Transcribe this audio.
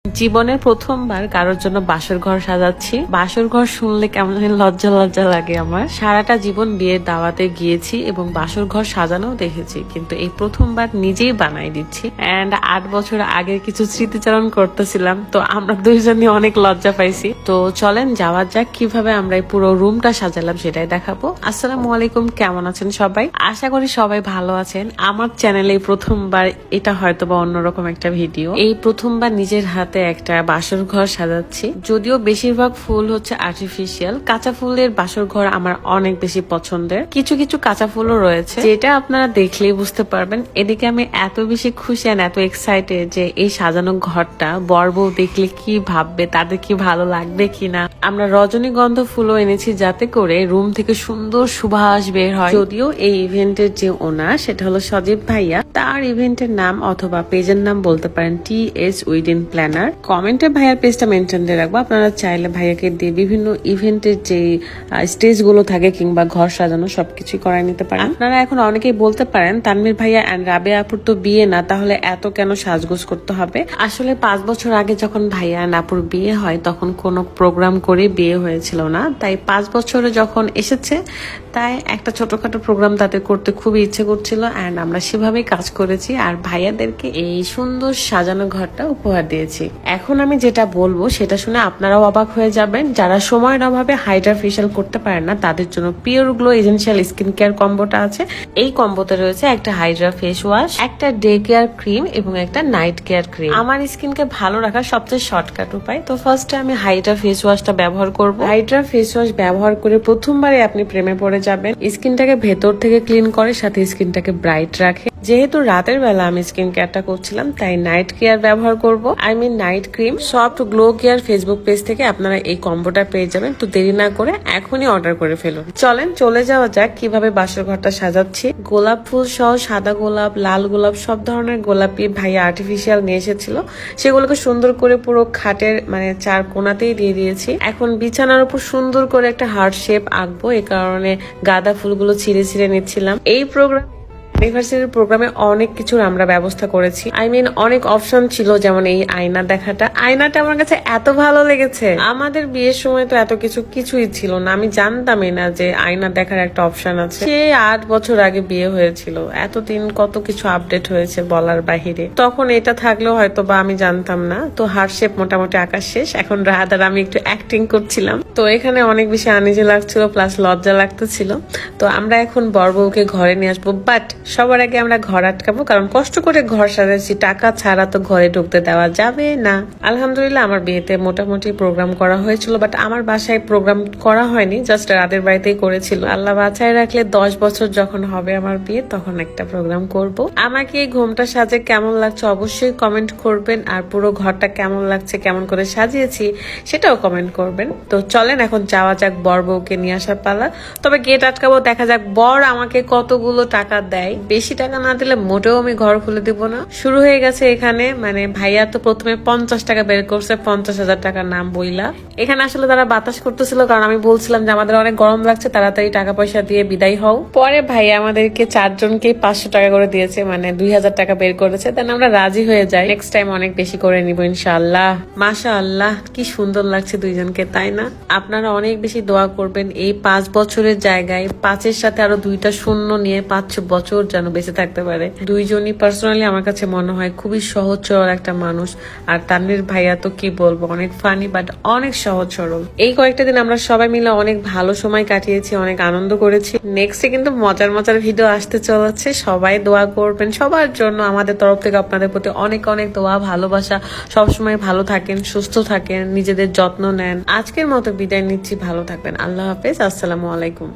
জীবনের প্রথমবার কারোর জন্য বাসর ঘর সাজাচ্ছি। বাসর ঘর শুনলে কেমন জানি লজ্জা লজ্জা লাগে আমার। সারাটা জীবন বিয়ের দাওয়াতে গিয়েছি এবং বাসর ঘর সাজানো দেখেছি, কিন্তু এই প্রথমবার নিজেই বানাই দিচ্ছি। এন্ড 8 বছর আগের কিছু স্মৃতিচারণ করতেছিলাম, তো আমরা দুইজনই অনেক লজ্জা পাইছি। তো চলেন যাওয়া যাক, কিভাবে আমরা এই পুরো রুমটা সাজালাম সেটাই দেখাবো। আসসালামু আলাইকুম, কেমন আছেন সবাই? আশা করি সবাই ভালো আছেন। আমার চ্যানেলে প্রথমবার এটা হয়তো বা অন্যরকম একটা ভিডিও। এই প্রথমবার নিজের হাতে একটা বাসর ঘর সাজাচ্ছি। যদিও বেশিরভাগ ফুল হচ্ছে আর্টিফিশিয়াল, কাঁচা ফুলের বাসর ঘর আমার অনেক বেশি পছন্দের। কিছু কিছু কাঁচা ফুলও রয়েছে, যেটা আপনারা দেখলেই বুঝতে পারবেন। এদিকে আমি এত বেশি খুশি আর এত এক্সাইটেড যে এই সাজানো ঘরটা বর বউ দেখলে কি ভাববে, তাদের কি ভালো লাগবে কিনা। আমরা রজনীগন্ধা ফুলও এনেছি যাতে করে রুম থেকে সুন্দর সুবাস বের হয়। যদিও এই ইভেন্টের যে ওনার, সেটা হলো সজীব ভাইয়া, তার ইভেন্টের নাম অথবা পেজের নাম বলতে পারেন TS উইডিন প্ল্যানার। কমেন্টে ভাইয়ার পেজটা মেনশন দিয়ে রাখবো, আপনারা চাইলে ভাইয়াকে দিয়ে বিভিন্ন ইভেন্টের যে স্টেজ গুলো থাকে কিংবা ঘর সাজানো সবকিছু করাই নিতে পারেন। আপনারা এখন অনেকেই বলতে পারেন তানভীর ভাইয়া এন্ড রাবেয়া আপুর তো বিয়ে না, তাহলে এত কেন সাজগোজ করতে হবে? আসলে 5 বছর আগে যখন ভাইয়া এন্ড আপুর বিয়ে হয় তখন কোনো প্রোগ্রাম করে বিয়ে হয়েছিল না, তাই 5 বছরে যখন এসেছে তাই একটা ছোটখাটো প্রোগ্রাম তাদের করতে খুবই ইচ্ছে করছিল এন্ড আমরা সেভাবেই কাজ করেছি আর ভাইয়াদেরকে এই সুন্দর সাজানো ঘরটা উপহার দিয়েছি। এখন আমি যেটা বলবো সেটা শুনে আপনারাও অবাক হয়ে যাবেন। যারা সময়ের অভাবে হাইড্রা ফেশিয়াল করতে পারেন না, তাদের জন্য pure glow essential skin care কম্বোটা আছে। এই কম্বোতে রয়েছে একটা হাইড্রা ফেস ওয়াশ, একটা ডে কেয়ার ক্রিম এবং একটা নাইট কেয়ার ক্রিম। আমার স্কিনকে ভালো রাখার সবচেয়ে শর্টকাট উপায়। তো ফার্স্টে আমি হাইড্রা ফেস ওয়াশটা ব্যবহার করব। হাইড্রা ফেস ওয়াশ ব্যবহার করে প্রথমবারে আপনি প্রেমে পড়ে যাবেন। স্কিনটাকে ভেতর থেকে ক্লিন করে, সাথে স্কিনটাকে ব্রাইট রাখে। যেহেতু রাতের বেলা আমি স্কিন কেয়ারটা করছিলাম, তাই নাইট কেয়ার ব্যবহার করব। Night cream. Soft glow care Facebook page থেকে আপনারা এই কম্বোটা পেয়ে যাবেন। তো দেরি না করে এখনই অর্ডার করে ফেলুন। চলেন চলে যাওয়া যাক কিভাবে বাসর ঘরটা সাজাচ্ছি। গোলাপ ফুল সহ সাদা গোলাপ, লাল গোলাপ, সব ধরনের গোলাপি ভাইয়া আর্টিফিশিয়াল নিয়ে এসেছিল। সেগুলোকে সুন্দর করে পুরো খাটের চার কোনাতেই দিয়ে দিয়েছি। এখন বিছানার উপর সুন্দর করে একটা হার্ট শেপ আঁকবো, এই কারণে গাঁদা ফুলগুলো ছিঁড়ে ছিঁড়ে নিচ্ছিলাম। এই অ্যানিভার্সারির প্রোগ্রামে অনেক কিছুর আমরা ব্যবস্থা করেছি। অনেক অপশন ছিল, যেমন এই আয়না দেখাটা। আয়নাটা আমার কাছে এত ভালো লেগেছে। আমাদের বিয়ের সময় তো এত কিছুই ছিল না, আমি জানতামই না যে আয়না দেখার একটা অপশন আছে। সে 8 বছর আগে বিয়ে হয়েছিল, এতদিন কত কিছু আপডেট হয়েছে বলার বাহিরে। তখন এটা থাকলেও হয়তো বা আমি জানতাম না। তো হার্ট শেপ মোটামুটি আকাশ শেষ। এখন রাহাত আর আমি একটু অ্যাক্টিং করছিলাম, তো এখানে অনেক বেশি আনইজি লাগছিল, প্লাস লজ্জা লাগতেছিল। তো আমরা এখন বর বউকে ঘরে নিয়ে আসবো, বাট সবার আগে আমরা ঘর আটকাবো, কারণ কষ্ট করে ঘর সাজাচ্ছি, টাকা ছাড়া তো ঘরে ঢুকতে দেওয়া যাবে না। আলহামদুলিল্লাহ আমার বিয়েতে মোটামুটি প্রোগ্রাম করা হয়েছিল, বাট আমার বাসায় প্রোগ্রাম করা হয়নি, জাস্ট রাতের বাড়িতেই করেছিল। আল্লাহ বাঁচায় রাখলে 10 বছর যখন হবে আমার বিয়ে, তখন একটা প্রোগ্রাম করব। আমাকে এই ঘুমটা সাজে কেমন লাগছে অবশ্যই কমেন্ট করবেন, আর পুরো ঘরটা কেমন লাগছে, কেমন করে সাজিয়েছি সেটাও কমেন্ট করবেন। তো চলেন এখন যাওয়া যাক বর বউকে নিয়ে আসার পালা। তবে গেট আটকাবো, দেখা যাক বর আমাকে কতগুলো টাকা দেয়। বেশি টাকা না দিলে মোটেও আমি ঘর খুলে দিব না। শুরু হয়ে গেছে এখানে, ভাইয়া তো প্রথমে 50 টাকা বের করছে, 50,000 টাকার নাম বইলা। এখানে আসলে তারা বাতাস করতেছিল, কারণ আমি বলছিলাম যে আমাদের অনেক গরম লাগছে, তাড়াতাড়ি টাকা পয়সা দিয়ে বিদায় হও। পরে ভাইয়া আমাদেরকে 4 জনকে 500 টাকা করে দিয়েছে, 2000 টাকা বের করেছে। দেন আমরা রাজি হয়ে যাই, নেক্সট টাইম অনেক বেশি করে নিব ইনশাআল্লাহ। মাশাআল্লাহ, কি সুন্দর লাগছে দুইজনকে, তাই না? আপনারা অনেক বেশি দোয়া করবেন এই 5 বছরের জায়গায় 5-এর সাথে আরো 2টা শূন্য নিয়ে 5 বছর যেন বেঁচে থাকতে পারে। দুইজনই পার্সোনালি আমার কাছে মনে হয় খুবই সহজ সরল একটা মানুষ। আর তানভীর ভাইয়া তো কি বলবো, অনেক ফানি বাট অনেক সহজ সরল। এই কয়েকটা দিন আমরা সবাই মিলে অনেক ভালো সময় কাটিয়েছি, অনেক আনন্দ করেছি। নেক্সটে কিন্তু মজার মজার ভিডিও আসতে চলেছে, সবাই দোয়া করবেন সবার জন্য। আমাদের তরফ থেকে আপনাদের প্রতি অনেক অনেক দোয়া, ভালোবাসা। সবসময় ভালো থাকেন, সুস্থ থাকেন, নিজেদের যত্ন নেন। আজকের মতো বিদায় নিচ্ছি, ভালো থাকবেন। আল্লাহ হাফেজ, আসসালামু আলাইকুম।